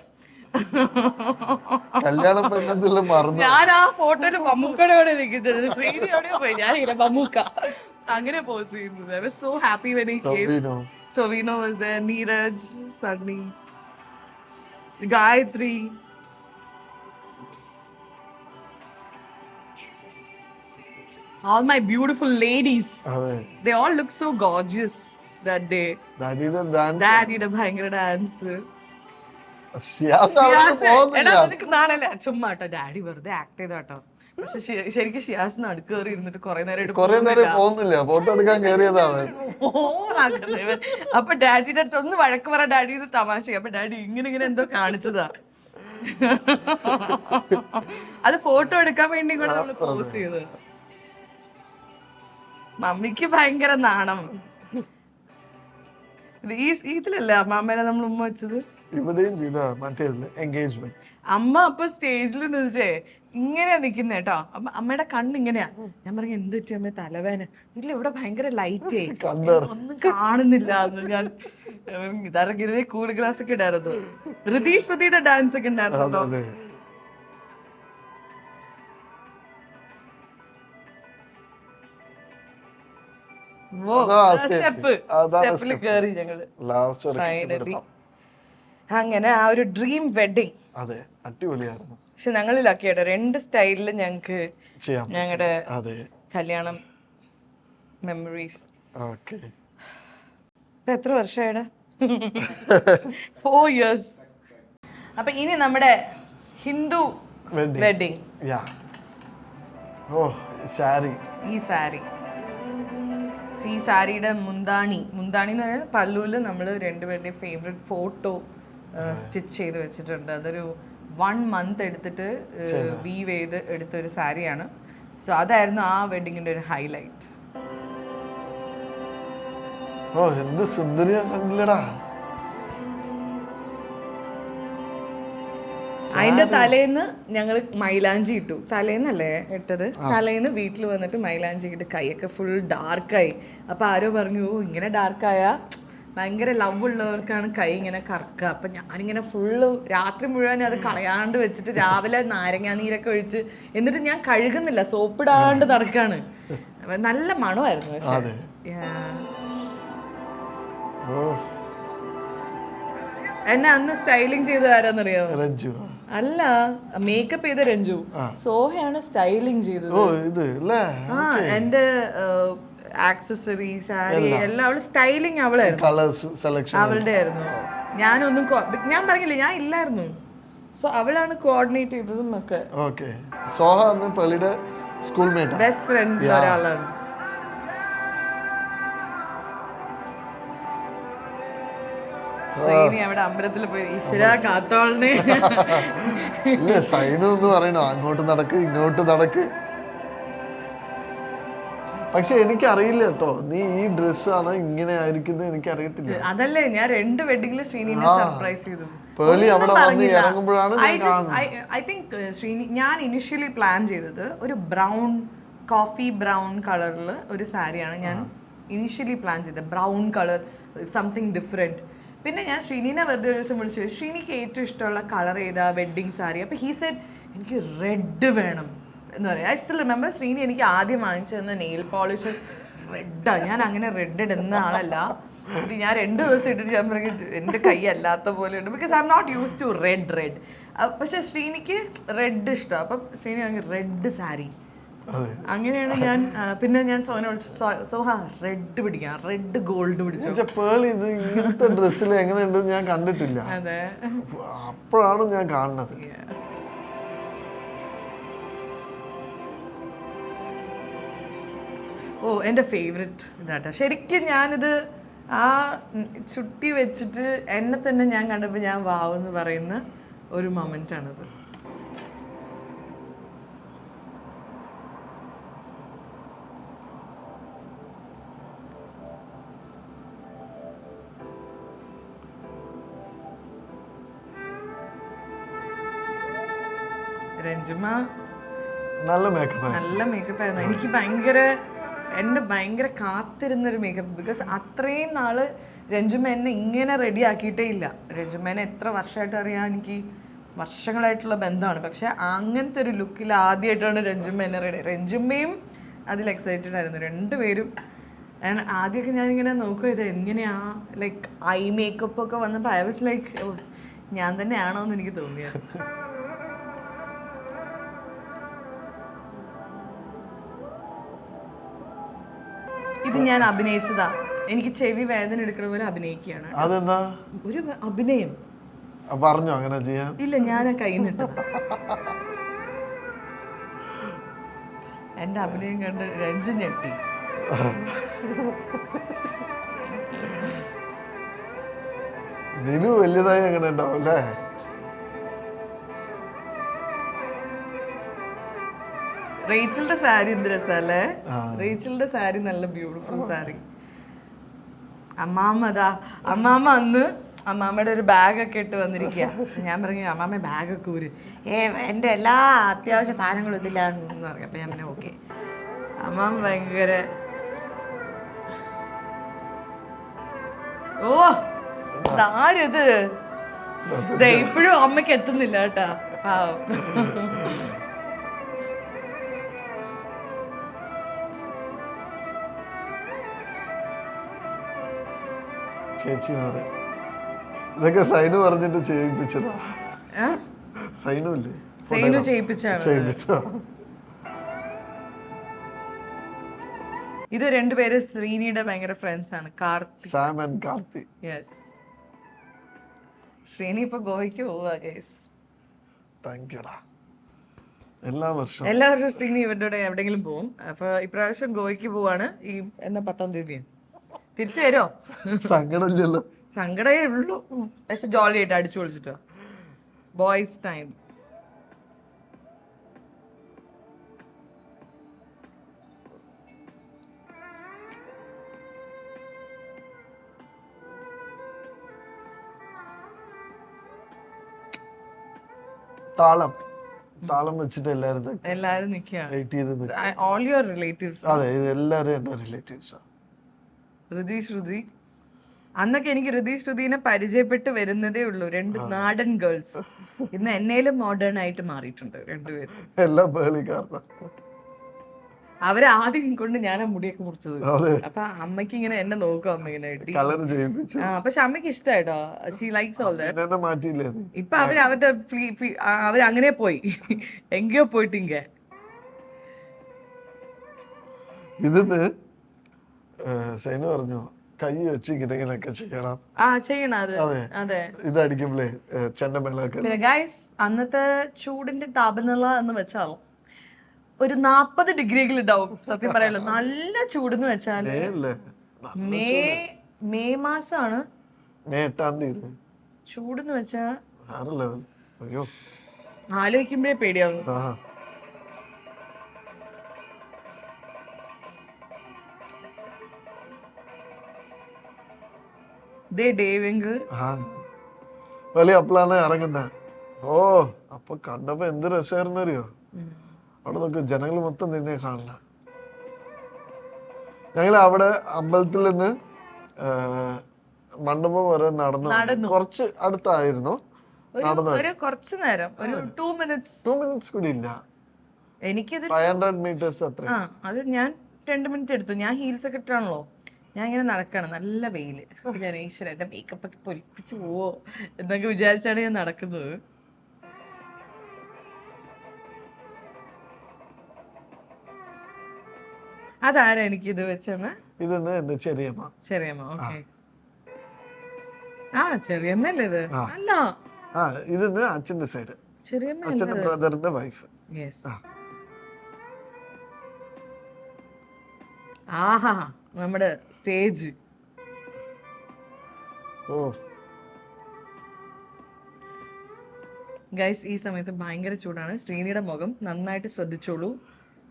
ഞാൻ ആ ഫോട്ടോയില് മമ്മൂക്കയുടെ കൂടെ ഇരിക്കുന്നത്, ശ്രീനിയോടെ പോയി ഞാനിങ്ങനെ മമ്മൂക്ക അങ്ങനെ പോസ് ചെയ്യുന്നത്. I was so happy when he came. Tovino was there, Neeraj, Sunny, Gayatri. All my beautiful ladies. They all look so gorgeous that day. Daddy did a bhangara dance. ചുമ്മാ കേട്ടോ, ഡാഡി വെറുതെ act ചെയ്താട്ടോ. പക്ഷെ ശരിക്കും ഷിയാസ് നടുക്ക് കയറി ഇരുന്നിട്ട് കുറെ നേരം ഫോട്ടോ എടുക്കാൻ കയറിയതാണ്. അപ്പൊ ഡാഡിയുടെ അടുത്ത് ഒന്ന് വഴക്ക് പറ ഡാഡി, ഇത് തമാശ. അപ്പൊ ഡാഡി ഇങ്ങനെ എന്തോ കാണിച്ചതാ. അത് ഫോട്ടോ എടുക്കാൻ വേണ്ടി കൂടെ നമ്മള് പോസ് ചെയ്തത്. മമ്മിക്ക് ഭയങ്കര നാണം. ഇതിലല്ലേ അമ്മാമ്മേനെ നമ്മൾ ഉമ്മ വെച്ചത്? ഇവിടെയും ചെയ്ത മറ്റേ എൻഗേജ്മെന്റ്. അമ്മ അപ്പൊ സ്റ്റേജിൽ നിന്നേ ഇങ്ങനെയാ നിക്കുന്നേ കേട്ടോ. അമ്മയുടെ കണ്ണ് ഇങ്ങനെയാ. ഞാൻ പറഞ്ഞു എന്ത് പറ്റി അമ്മ, തലവേന? ഇല്ല ഇവിടെ ഭയങ്കര ലൈറ്റേ, ഒന്നും കാണുന്നില്ല. ഞാൻ ഇതറങ്ങിരുന്നേ കൂൾ ഗ്ലാസ് ഒക്കെ ഉണ്ടായിരുന്നു. ശ്രുതിയുടെ ഡാൻസ് ഒക്കെ ഉണ്ടായിരുന്നു. സ്റ്റെപ്പില് കേറി ഞങ്ങള് ഫൈനലി. അങ്ങനെ ആ ഒരു ഡ്രീം വെഡിങ് അടിപൊളിയായിരുന്നു. പക്ഷെ ഞങ്ങൾ ലക്കിയായിട്ട് 2 സ്റ്റൈലില് ഞങ്ങക്ക് ഞങ്ങളുടെ കല്യാണം മെമ്മറീസ്. എത്ര വർഷമായിടെ? 4 years. അപ്പൊ ഇനി നമ്മുടെ ഹിന്ദു വെഡിങ്. ഓ സാരി, ഈ സാരി, ഈ സാരിയുടെ മുന്താണി എന്ന് പറയുന്നത് പല്ലുവിൽ നമ്മൾ രണ്ടുപേരുടെയും ഫേവറേറ്റ് ഫോട്ടോ സ്റ്റിച്ച് ചെയ്ത് വെച്ചിട്ടുണ്ട്. അതൊരു 1 month എടുത്തിട്ട് വീവ് ചെയ്ത് എടുത്തൊരു സാരിയാണ്. സോ അതായിരുന്നു ആ വെഡിങ്ങിന്റെ ഒരു ഹൈലൈറ്റ്. ഓ എന്ത് സുന്ദരിയാ കണ്ടില്ലടാ. അതിന്റെ തലേന്ന് ഞങ്ങൾ മൈലാഞ്ചി ഇട്ടു. തലേന്നല്ലേ ഇട്ടത്? തലേന്ന് വീട്ടിൽ വന്നിട്ട് മൈലാഞ്ചി ഇട്ട് കൈയൊക്കെ ഫുൾ ഡാർക്കായി. അപ്പൊ ആരോ പറഞ്ഞു, ഓ ഇങ്ങനെ ഡാർക്കായ ഭയങ്കര ലവ് ഉള്ളവർക്കാണ് കൈ ഇങ്ങനെ കറക്കുക. അപ്പൊ ഞാനിങ്ങനെ ഫുള്ള് രാത്രി മുഴുവൻ അത് കളയാണ്ട് വെച്ചിട്ട് രാവിലെ നാരങ്ങാ നീരൊക്കെ ഒഴിച്ച്, എന്നിട്ട് ഞാൻ കഴുകുന്നില്ല, സോപ്പിടാണ്ട് നടക്കാണ്. നല്ല മണമായിരുന്നു. പക്ഷേ എന്നെ അന്ന് സ്റ്റൈലിംഗ് ചെയ്ത് ആരാന്നറിയോ? അല്ല, മേക്കപ്പ് ചെയ്ത രഞ്ജു. സോഹയാണ് സ്റ്റൈലിംഗ് ചെയ്തത്. ആ എന്റെ ആക്സസറി, സാരി എല്ലാം അവള് സ്റ്റൈലിംഗ് അവളായിരുന്നു, അവളുടെ ആയിരുന്നു. ഞാൻ പറഞ്ഞില്ലേ, ഞാൻ ഇല്ലായിരുന്നു. സോ അവളാണ് കോർഡിനേറ്റ് ചെയ്തതും ഒക്കെ. ബെസ്റ്റ് ഫ്രണ്ട് ഒരാളാണ്. ശ്രീനി അവിടെ അമ്പലത്തിൽ പോയി ഈശ്വര കാത്തോളനെ. സൈനു എന്ന് പറയണോ, അങ്ങോട്ട് നടക്ക് ഇങ്ങോട്ട് നടക്ക്. പക്ഷെ എനിക്കറിയില്ല കേട്ടോ, നീ ഈ ഡ്രസ്സാണ് ഇങ്ങനെ ആയിരിക്കുന്നത് എനിക്കറിയത്തില്ല. അതല്ലേ ഞാൻ 2 വെഡിങ്ങില് ശ്രീനിനെ സർപ്രൈസ് ചെയ്തു. ഐ തിങ്ക് ശ്രീനി, ഞാൻ ഇനിഷ്യലി പ്ലാൻ ചെയ്തത് ഒരു കോഫി ബ്രൗൺ കളറിൽ ഒരു സാരിയാണ് ഞാൻ ഇനിഷ്യലി പ്ലാൻ ചെയ്തത്. Brown colour, something different. പിന്നെ ഞാൻ ശ്രീനിനെ വെറുതെ ഒരു ദിവസം വിളിച്ചു, ശ്രീനിക്ക് ഏറ്റവും ഇഷ്ടമുള്ള കളർ ഏതാ വെഡ്ഡിങ് സാരി? അപ്പോൾ ഹീ സെഡ് എനിക്ക് റെഡ് വേണം എന്ന് പറയാം. ഐ സ്റ്റിൽ റിമെമ്പർ ശ്രീനി എനിക്ക് ആദ്യം വാങ്ങിച്ചു തന്ന നെയിൽ പോളിഷ് റെഡാണ്. ഞാൻ അങ്ങനെ റെഡ് ഇടുന്ന ആളല്ല. ഞാൻ 2 ദിവസം ഇട്ടിട്ട് ഞാൻ പറഞ്ഞു എൻ്റെ കൈ അല്ലാത്ത പോലെയുണ്ട്, because I am not used to red. പക്ഷെ ശ്രീനിക്ക് റെഡ് ഇഷ്ടം. അപ്പം ശ്രീനി വാങ്ങി റെഡ് സാരി. അങ്ങനെയാണ് ഞാൻ പിന്നെ ഞാൻ സോനെ വിളിച്ചു, സോഹ റെഡ് പിടിക്കാം, റെഡ് ഗോൾഡ് പിടിച്ചു. ഇങ്ങനത്തെ ഡ്രസ്സിൽ എങ്ങനെയുണ്ടെന്ന് ഞാൻ കണ്ടിട്ടില്ല. അതെ, അപ്പോഴാണ് ഞാൻ കാണുന്നത്. ഓ എൻ്റെ ഫേവറേറ്റ് ഇതാട്ടോ. ശരിക്കും ഞാനിത് ആ ചുട്ടി വെച്ചിട്ട് എന്നെ തന്നെ ഞാൻ കണ്ടപ്പോൾ ഞാൻ വാവെന്ന് പറയുന്ന ഒരു മൊമെൻ്റ് ആണിത്. രഞ്ജുമ നല്ല മേക്കപ്പ് ആയിരുന്നു. എനിക്ക് ഭയങ്കര കാത്തിരുന്നൊരു മേക്കപ്പ്. ബിക്കോസ് അത്രയും നാള് രഞ്ജുമ എന്നെ ഇങ്ങനെ റെഡി ആക്കിയിട്ടേ ഇല്ല. രഞ്ജുമേനെ എത്ര വർഷമായിട്ട് അറിയാം, എനിക്ക് വർഷങ്ങളായിട്ടുള്ള ബന്ധമാണ്. പക്ഷെ അങ്ങനത്തെ ഒരു ലുക്കിൽ ആദ്യമായിട്ടാണ് രഞ്ജുമ എന്നെ റെഡി. രഞ്ജുമയും അതിൽ എക്സൈറ്റഡ് ആയിരുന്നു, 2 പേരും. ആദ്യമൊക്കെ ഞാനിങ്ങനെ നോക്കുക, ഇത് എങ്ങനെയാ ലൈക്ക് ഐ മേക്കപ്പ് ഒക്കെ വന്നപ്പോൾ ഐ വാസ് ലൈക്ക് ഞാൻ തന്നെ ആണോ എന്ന് എനിക്ക് തോന്നിയത്. ഇത് ഞാൻ അഭിനയിച്ചതാ. എനിക്ക് ചെവി വേദന എടുക്കണ പോലെ അഭിനയിക്കുകയാണ്. അതെന്താ ഒരു അഭിനയം പറഞ്ഞോ അങ്ങനെ ചെയ്യാൻ? ഇല്ല, ഞാൻ കൈ നിട്ടത്. എന്റെ അഭിനയം കണ്ട് രഞ്ജു ഞെട്ടി. നിലു വലിയതായി അങ്ങനെ ഉണ്ടാവും അല്ലേ? റേച്ചലിന്റെ സാരി എന്ത് രസല്ലേ? റേച്ചലിന്റെ സാരി നല്ല ബ്യൂട്ടിഫുൾ സാരി. അമ്മാമ്മ അന്ന് അമ്മാമ്മയുടെ ഒരു ബാഗൊക്കെ ഇട്ട് വന്നിരിക്കുക. ഞാൻ പറഞ്ഞു, അമ്മാമ്മ ബാഗൊക്കെ ഊര്, എൻ്റെ എല്ലാ അത്യാവശ്യ സാധനങ്ങളും ഇതിലാണെന്ന് പറഞ്ഞു. അപ്പം ഞാൻ പറഞ്ഞു ഓക്കെ. അമ്മാമ്മ ഭയങ്കര ആരിത് ഇപ്പോഴും അമ്മയ്ക്ക് എത്തുന്നില്ല കേട്ടാ. ചേച്ചിമാര് ഇതൊക്കെ സൈനു പറഞ്ഞിട്ട് ചെയ്യിപ്പിച്ചതാ. സൈനു ഇല്ലേ, സൈനു ചെയ്യിപ്പിച്ചതാ. ഇത് 2 പേര് ശ്രീനിയുടെ ഭയങ്കര ഫ്രണ്ട്സ് ആണ്, കാർത്തി. യെസ്, ശ്രീനി ഇപ്പൊ ഗോവയ്ക്ക് പോവാ ഗൈസ്. താങ്ക് യുടാ. എല്ലാ വർഷവും എല്ലാ വർഷവും ശ്രീനി ഇവരുടെ കൂടെ എവിടെയെങ്കിലും പോവും. അപ്പൊ ഇപ്രാവശ്യം ഗോവയ്ക്ക് പോവാണ്. ഈ എന്നാ 10-ാം തീയതി തിരിച്ചു വരുമോ? സങ്കടമില്ലല്ലോ. സങ്കടമേ ഉള്ളൂ, പക്ഷെ ജോളി ആയിട്ട് അടിച്ചു പൊളിച്ചിട്ടോ. Boys time. താളം വെച്ചിട്ട് എല്ലാരും നിൽക്കുകയാണ്. വെയിറ്റ് ചെയ്ത്. All your relatives. അതെ, ഇത് എല്ലാരും എന്റെ റിലേറ്റീവ്സാ. ഋതി ശ്രുതി. അന്നൊക്കെ എനിക്ക് ഋതി ശ്രുതിനെ പരിചയപ്പെട്ട് വരുന്നതേ ഉള്ളൂ. 2 നാടൻ ഗേൾസ്. ഇന്ന് എന്നേലും മോഡേൺ ആയിട്ട് മാറിയിട്ടുണ്ട് രണ്ടുപേരും. എല്ലാം പേളിക്കാരണം. അവരാദ്യം കൊണ്ട് ഞാൻ ആ മുടിയൊക്കെ മുറിച്ചത്. അപ്പൊ അമ്മയ്ക്ക് ഇങ്ങനെ എന്നെ നോക്കും, അമ്മ ഇങ്ങനെ പക്ഷെ അമ്മയ്ക്ക് ഇഷ്ടായിട്ടോ. She likes all that. മാറ്റിയില്ലേ? ഇപ്പൊ അവരങ്ങനെ പോയി എങ്കയോ പോയിട്ടിങ്ക. ഇതിന്ന് സൈന പറഞ്ഞു കൈ വെച്ച് ഇങ്ങനെയൊക്കെ ചെയ്യണം. ചെയ്യണം അത്. അതെ, ഇത് അടിക്കുമ്പോഴേ ചെണ്ടമേളൊക്കെ. ഗൈസ്, അന്നത്തെ ചൂടിന്റെ താപനില എന്ന് വെച്ചാൽ ഒരു 40 ഡിഗ്രികൾ ഉണ്ടാവും. സത്യം പറയാലോ, നല്ല ചൂടെന്ന് വെച്ചാല് മെയ് മാസമാണ്. മെയ് 8-ാം തീയതി ചൂടെന്ന് വെച്ചാ അയ്യോ, ആലോചിക്കുമ്പോഴേ പേടിയാവും. വലിയ അപ്പളാണ് ഇറങ്ങുന്നത്. ഓ, അപ്പൊ കണ്ടപ്പോ എന്ത് രസമായിരുന്നു അറിയോ? അവിടെ നോക്ക്, ജനങ്ങൾ മൊത്തം നിന്നെ കാണില്ല. ഞങ്ങൾ അവിടെ അമ്പലത്തിൽ നിന്ന് മണ്ഡപം വരെ നടന്നു. കുറച്ച് അടുത്തായിരുന്നു. കുറച്ചു നേരം, ഒരു 2 മിനിറ്റ്സ് കൂടി ഇല്ല. എനിക്കത് 500 മീറ്റേഴ്സ് അത്ര. അത് ഞാൻ 2 മിനിറ്റ് എടുത്തു. ഞാൻ ഹീൽസ് ഒക്കെ ഇട്ടാണല്ലോ, ഞാൻ ഇങ്ങനെ നടക്കണം. നല്ല വെയില്. ഞാൻ ഈശ്വര എന്റെ മേക്കപ്പ് ഒക്കെ പൊലിപ്പിച്ച് പോവോ എന്നൊക്കെ വിചാരിച്ചാണ് ഞാൻ നടക്കുന്നത്. അതാരാ എനിക്ക് ഇത് വെച്ചെന്ന്? ഇതെന്ന് ചെറിയമ്മ. ഓക്കെ. ചെറിയമ്മല്ലേ ഇത്? അല്ല, ഇതെന്ന് അച്ഛന്റെ സൈഡ്. അച്ഛന്റെ ബ്രദറിന്റെ വൈഫ്. ആഹാ, നമ്മുടെ സ്റ്റേജ്. ഗൈസ്, ഈ സമയത്ത് ഭയങ്കര ചൂടാണ്. ശ്രീനിയുടെ മുഖം നന്നായിട്ട് ശ്രദ്ധിച്ചോളൂ.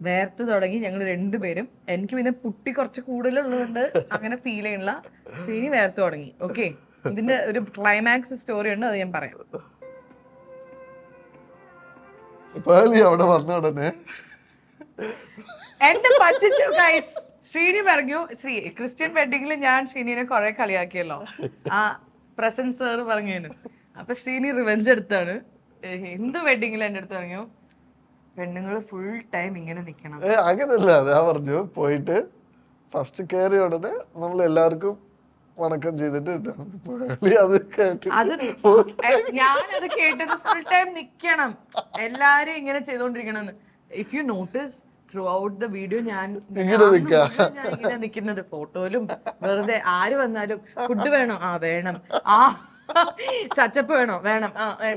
വേർത്ത് തുടങ്ങി ഞങ്ങൾ രണ്ടുപേരും. എനിക്ക് പിന്നെ പുട്ടി കുറച്ച് കൂടുതലുള്ളതുകൊണ്ട് അങ്ങനെ ഫീൽ ചെയ്യണില്ല. ശ്രീനി വേർത്ത് തുടങ്ങി. ഓക്കെ, ഇതിന്റെ ഒരു ക്ലൈമാക്സ് സ്റ്റോറി ഉണ്ട്, അത് ഞാൻ പറയാം. അവിടെ വന്ന ഉടനെ എന്നെ പറ്റിച്ചു ഗൈസ്. ശ്രീനി പറഞ്ഞു, ക്രിസ്ത്യൻ വെഡിങ്ങിൽ ഞാൻ ശ്രീനിനെ കുറെ കളിയാക്കിയല്ലോ, ആ പ്രസന്റ് സാർ പറഞ്ഞതിന്. അപ്പൊ ശ്രീനി റിവെഞ്ച് എടുത്താണ്. എന്ത് വെഡിങ്ങിൽ എന്റെ അടുത്ത് പറഞ്ഞു, പെണ്ണുങ്ങള് ഫുൾ ടൈം ഇങ്ങനെ നിക്കണം. അങ്ങനല്ല, ഞാൻ പറഞ്ഞു പോയിട്ട് ഫസ്റ്റ് കയറിയ ഉടനെ നമ്മൾ എല്ലാവർക്കും വണക്കം ചെയ്തിട്ട് ഞാനത് കേട്ടത് ഫുൾ ടൈം നിക്കണം, എല്ലാരും ഇങ്ങനെ ചെയ്തോണ്ടിരിക്കണം. If you notice throughout the video ഞാൻ ഇങ്ങനെ നിക്കുന്നത്. ഫോട്ടോയിലും വെറുതെ ആര് വന്നാലും ഫുഡ് വേണോ? വേണം. ടച്ചപ്പ് വേണോ? വേണം.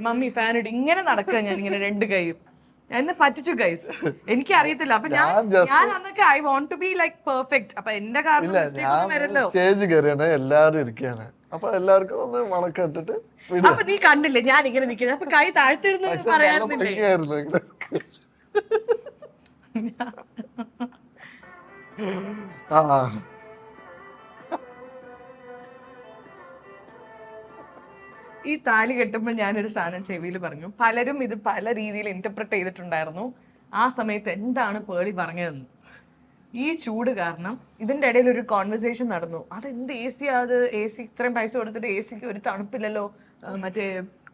മമ്മി ഫാൻ ഇട്ട് ഇങ്ങനെ നടക്കുക. ഞാൻ ഇങ്ങനെ 2 കൈയും. എന്നെ പറ്റിച്ചു ഗൈസ്, എനിക്ക് അറിയത്തില്ല. അപ്പൊ ഞാൻ അന്നൊക്കെ I want to be like perfect. അപ്പൊ എന്റെ കാരണം വരല്ലോ. സ്റ്റേജ് കയറിയാണ്, എല്ലാരും ഇരിക്കുകയാണ്. അപ്പൊ എല്ലാവർക്കും ഒന്ന് മണക്കിട്ടിട്ട്. അപ്പൊ നീ കണ്ടില്ലേ ഞാൻ ഇങ്ങനെ നിൽക്കുന്നത്? അപ്പൊ കൈ താഴ്ത്തിരുന്ന് പറയാറുന്നില്ലേ? ഈ താലി കെട്ടുമ്പോൾ ഞാനൊരു സാധനം ചെവിയിൽ പറഞ്ഞു. പലരും ഇത് പല രീതിയിൽ ഇന്റർപ്രറ്റ് ചെയ്തിട്ടുണ്ടായിരുന്നു. ആ സമയത്ത് എന്താണ് പേളി പറഞ്ഞതെന്ന്. ഈ ചൂട് കാരണം ഇതിന്റെ ഇടയിൽ ഒരു കോൺവെർസേഷൻ നടന്നു. അതെന്ത് AC അത്? AC ഇത്രയും പൈസ കൊടുത്തിട്ട് AC ഒരു തണുപ്പില്ലല്ലോ, മറ്റേ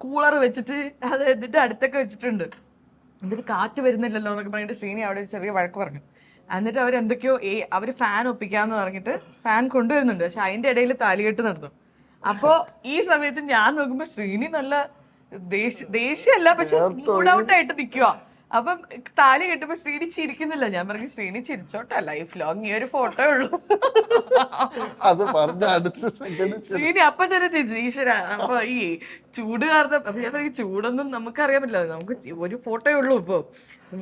കൂളർ വെച്ചിട്ട് അത് എന്നിട്ട് അടുത്തൊക്കെ വെച്ചിട്ടുണ്ട്, എന്നിട്ട് കാറ്റ് വരുന്നില്ലല്ലോ എന്നൊക്കെ പറഞ്ഞിട്ട് ശ്രീനി അവിടെ ഒരു ചെറിയ വഴക്ക് പറഞ്ഞു. എന്നിട്ട് അവരെന്തൊക്കെയോ അവർ ഫാൻ ഒപ്പിക്കാന്ന് പറഞ്ഞിട്ട് ഫാൻ കൊണ്ടുവരുന്നുണ്ട്. പക്ഷെ അതിന്റെ ഇടയിൽ താലികെട്ട് നടന്നു. അപ്പോ ഈ സമയത്ത് ഞാൻ നോക്കുമ്പോ ശ്രീനി നല്ല ദേഷ്യമല്ല, പക്ഷെ മൂഡ് ഔട്ട് ആയിട്ട് നിൽക്കുക. അപ്പം താലി കെട്ടുമ്പോ ശ്രീനി ചിരിക്കുന്നില്ല. ഞാൻ പറഞ്ഞു ശ്രീനി ചിരിച്ചോട്ടെ, ലൈഫ് ലോങ് ഈ ഒരു ഫോട്ടോ ഉള്ളൂ. അത് പറഞ്ഞ അടുത്ത സെക്കൻഡ് ശ്രീനി അപ്പൊ തന്നെ ചിരിച്ചു. ഈശ്വര, അപ്പൊ ഈ ചൂട് കാരണം അപ്പൊ ഞാൻ പറയും ചൂടൊന്നും നമുക്കറിയാൻ പറ്റില്ല, നമുക്ക് ഒരു ഫോട്ടോയേ ഉള്ളൂ ഇപ്പൊ,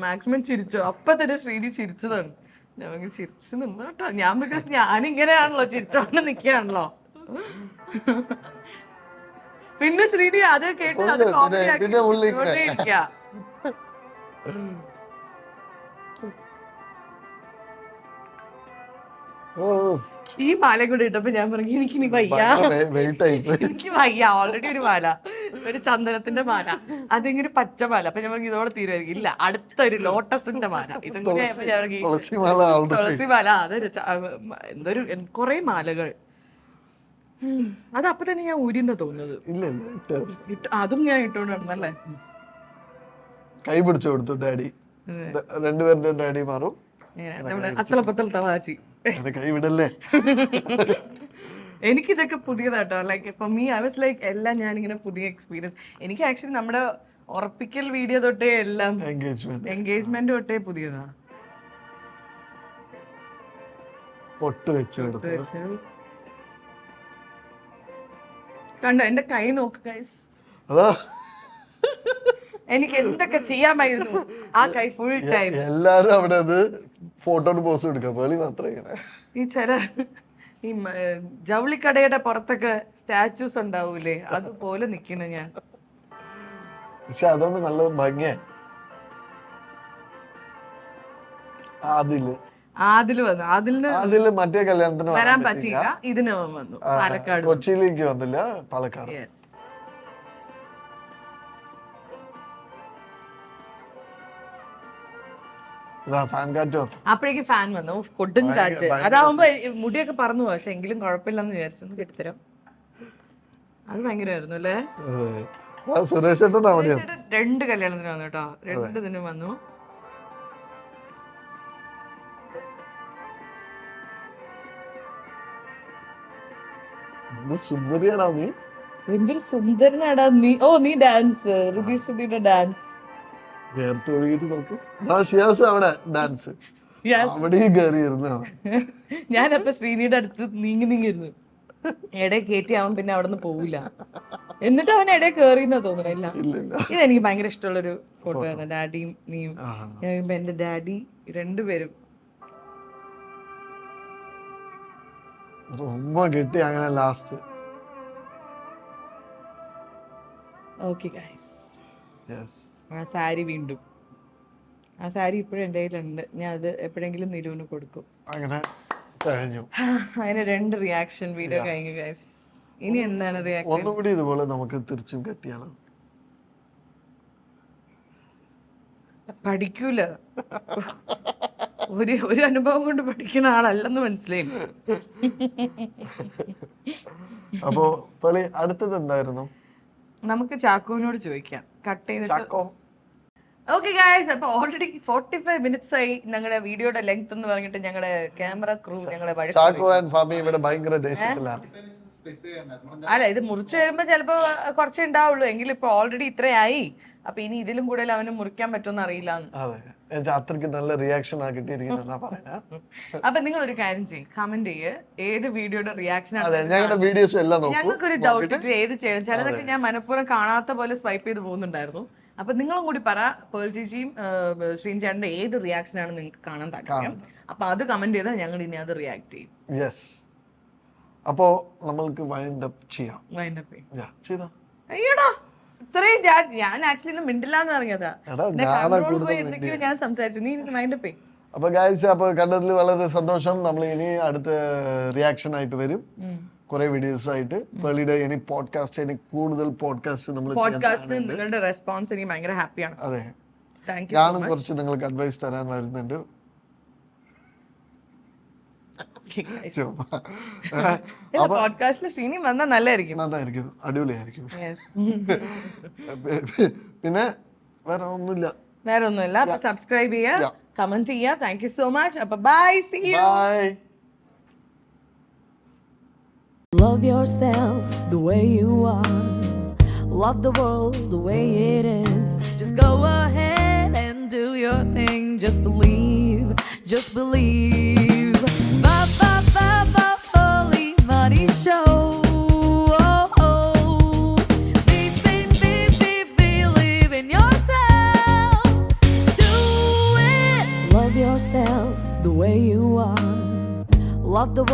മാക്സിമം ചിരിച്ചു. അപ്പൊ തന്നെ ശ്രീനി ചിരിച്ചതാണ്. ഞാൻ ചിരിച്ചു നിന്നോട്ടോ, ഞാൻ ബിക്കോസ് ഞാനിങ്ങനെയാണല്ലോ ചിരിച്ചോണ്ട് നിക്കാണല്ലോ. പിന്നെ ശ്രീനി അത് കേട്ട് അത് കോമഡി ആക്കി ചിരിച്ചോണ്ടേയിരിക്കാ. ഈ മാല കൂടെ ഇട്ടപ്പോ ഞാൻ പറഞ്ഞു എനിക്കിനി വയ്യ, എനിക്ക് വയ്യ. ഓൾറെഡി ഒരു മാല, ഒരു ചന്ദനത്തിന്റെ മാല, അതിങ്ങനെ പച്ച മാല. അപ്പൊ ഞാൻ പറഞ്ഞു ഇതോടെ തീരുമായിരിക്കും. ഇല്ല, അടുത്തൊരു ലോട്ടസിന്റെ മാല, ഇതും കൂടെ തുളസി മാല. അതൊരു എന്തൊരു കൊറേ മാലകൾ. അത് അപ്പൊ തന്നെ ഞാൻ ഊരിന്ന തോന്നുന്നത്. അതും ഞാൻ ഇട്ടോണ്ട് നടന്നല്ലേ. കൈ പിടിച്ചു കൊടുത്തു ഡാഡി, രണ്ടുപേരുടെ ഡാഡി മാറും. അത്തളപ്പത്തൽ തവാച്ചി കൈ വിടല്ലേ. എനിക്കിതൊക്കെ പുതിയതാട്ടോ. Like for me I was like എല്ലാം ഞാനിങ്ങനെ പുതിയ എക്സ്പീരിയൻസ്. എനിക്ക് ആക്ച്വലി നമ്മുടെ ഉറപ്പിക്കൽ വീഡിയോ തൊട്ടേ എല്ലാം എൻഗേജ്മെന്റ് തൊട്ടേ പുതിയതാ. പൊട്ട് വെച്ചു കണ്ടോ എന്റെ കൈ നോക്ക് ഗൈസ്. അതാ എനിക്ക് എന്തൊക്കെ ചെയ്യാമായിരുന്നു ആ കൈ ഫുൾ ടൈം. എല്ലാരും അവിടെ അത് ഫോട്ടോന് പോസ് കൊടുക്കാം, പേളി മാത്രം ഇങ്ങനെ. ഈ ഈ ജൗളിക്കടയുടെ പുറത്തൊക്കെ സ്റ്റാച്യൂസ് ഉണ്ടാവൂലേ, അതുപോലെ നിക്കണ ഞാൻ. പക്ഷെ അതുകൊണ്ട് നല്ല ഭംഗിയായി. അതില് മറ്റേ കല്യാണത്തിന് വരാൻ പറ്റില്ല, ഇതിന് വന്നു പാലക്കാട്. കൊച്ചിയിലേക്ക് വന്നില്ല, പാലക്കാട്. അപ്പോഴേക്ക് ഫാൻ വന്നു, കൊടും കാറ്റ്. അതാവുമ്പോ മുടിയൊക്കെ പറന്നു, പക്ഷെ എങ്കിലും കുഴപ്പമില്ലെന്ന് വിചാരിച്ചു കെട്ടിത്തരാം. അത് ഭയങ്കരമായിരുന്നു അല്ലേ. സുരേഷ് 2 കല്യാണത്തിന് വന്നു കേട്ടോ, 2 ദിനം വന്നു. സുന്ദരിയാടാ നീ, എന്തൊരു സുന്ദരനാടാ നീ. ഓ നീ ഡാൻസ്, ഋതീഷ് പൃഥ്വിയുടെ ഡാൻസ് ഞാനപ്പൊ ശ്രീനിയുടെ അടുത്ത് നീങ്ങിരുന്നു. ഇടയിൽ കയറ്റി അവൻ പിന്നെ അവിടെ നിന്ന് പോവില്ല. എന്നിട്ട് അവൻ ഇടയിൽ കേറിയെന്നാ തോന്നുന്നില്ല. ഇതെനിക്ക് ഭയങ്കര ഇഷ്ടമുള്ളൊരു ഫോട്ടോ ആണ്. ഡാഡിയും നീയും. എന്റെ ഡാഡി രണ്ടുപേരും കിട്ടി അങ്ങനെ ലാസ്റ്റ്. ഓക്കെ ഗൈസ്, ആ സാരി വീണ്ടും, ആ സാരി ഇപ്പോഴും എൻ്റെ കയ്യിലുണ്ട്. ഞാൻ അത് എപ്പോഴെങ്കിലും നിരൂന് കൊടുക്കും. അങ്ങനെ കഴിഞ്ഞു. അതിന് 2 റിയാക്ഷൻ വീഡിയോ കഴിഞ്ഞു ഗൈസ്. ഇനി എന്താണ് റിയാക്ഷൻ? ഒന്നുകൂടി ഇതുപോലെ നമുക്ക് തിരിച്ചും കെട്ടിയാണ്. പഠിക്കൂല, ഒരു അനുഭവം കൊണ്ട് പഠിക്കുന്ന ആളല്ലെന്ന് മനസ്സിലായി. അപ്പോ അടുത്തത് എന്തായിരുന്നു? നമുക്ക് ചാക്കോവിനോട് ചോദിക്കാം, കട്ട് ചെയ്തിട്ട്. ഓക്കെ ഗായ്സ്, അപ്പൊ ഓൾറെഡി 45 minutes ആയി. ഞങ്ങളുടെ വീഡിയോയുടെ ലെങ്ത് എന്ന് പറഞ്ഞിട്ട് ഞങ്ങളുടെ ക്യാമറ ക്രൂ ഞങ്ങളെ അല്ല, ഇത് മുറിച്ചു വരുമ്പോ ചിലപ്പോ കുറച്ചേ ഉണ്ടാവുള്ളൂ. എങ്കിലും ഇപ്പൊ ഓൾറെഡി ഇത്രയായി. അപ്പൊ ഇനി ഇതിലും കൂടുതൽ അവന് മുറിക്കാൻ പറ്റുമെന്ന് അറിയില്ല. നല്ല റിയാക്ഷൻ അപ്പൊ നിങ്ങൾ ഒരു കാര്യം ചെയ്യും, കമന്റ് ചെയ്യ് ഏത് വീഡിയോയുടെ റിയാക്ഷൻ ആണ്. ഞങ്ങളുടെ വീഡിയോസ് എല്ലാം ഞങ്ങൾക്കൊരു ഡൗട്ട് ഏത് ചെയ്യണം. ചിലതൊക്കെ ഞാൻ മനഃപൂർവ്വം കാണാത്ത പോലെ സ്വൈപ്പ് ചെയ്ത് പോകുന്നുണ്ടായിരുന്നു. അപ്പൊ നിങ്ങളും കൂടി പറ, പേൾ ചേച്ചിയും ശ്രീൻ ചേട്ടന്റെ ഏത് റിയാക്ഷൻ ആണ് നിങ്ങൾക്ക് കാണാൻ താല്പര്യം. അപ്പൊ അത് കമന്റ് ചെയ്താൽ ഞങ്ങൾ ഇനി അത് റിയാക്ട് ചെയ്യും. അപ്പോ നമ്മൾക്ക് വൈൻഡ് അപ്പ് ചെയ്യാം. അയ്യോടാ, ഇത്രയും ഞാൻ ആക്ച്വലി ഇന്ന് മിണ്ടില്ലാന്ന് പറഞ്ഞതാ. പോയി എന്തൊക്കെയോ ഞാൻ സംസാരിച്ചു. നീ വൈൻഡ് അപ്പ് ചെയ്യും. അപ്പൊ ഗായ്സ്, അപ്പൊ കണ്ടതിൽ വളരെ സന്തോഷം. നമ്മൾ ഇനി അടുത്ത റിയാക്ഷൻ ആയിട്ട് വരും, കുറെ വീഡിയോസ് ആയിട്ട്. പേളിയുടെ ഇനി പോഡ്കാസ്റ്റ്, ഇനി കൂടുതൽ പോഡ്കാസ്റ്റ് നിങ്ങളുടെ റെസ്പോൺസ് എനിക്ക് ഭയങ്കര ഹാപ്പിയാണ്. അതെ, ഞാനും കുറച്ച് നിങ്ങൾക്ക് അഡ്വൈസ് തരാൻ വരുന്നുണ്ട്. പോഡ്കാസ്റ്റിൽ ശ്രീനി വന്നാൽ നല്ലതായിരിക്കും, അടിപൊളിയായിരിക്കും. പിന്നെ വേറെ ഒന്നുമില്ല. അപ്പൊ സബ്സ്ക്രൈബ് ചെയ്യുക, കമന്റ് ചെയ്യുക. Thank you so much. അപ്പൊ bye, see you. Love yourself the way you are. Love the world the way it is. Just go ahead and do just believe, just believe. Ba ba ba ba Pearle Maaney show. Oh, oh. Believe in yourself. Do it. Love yourself the way you are. Love the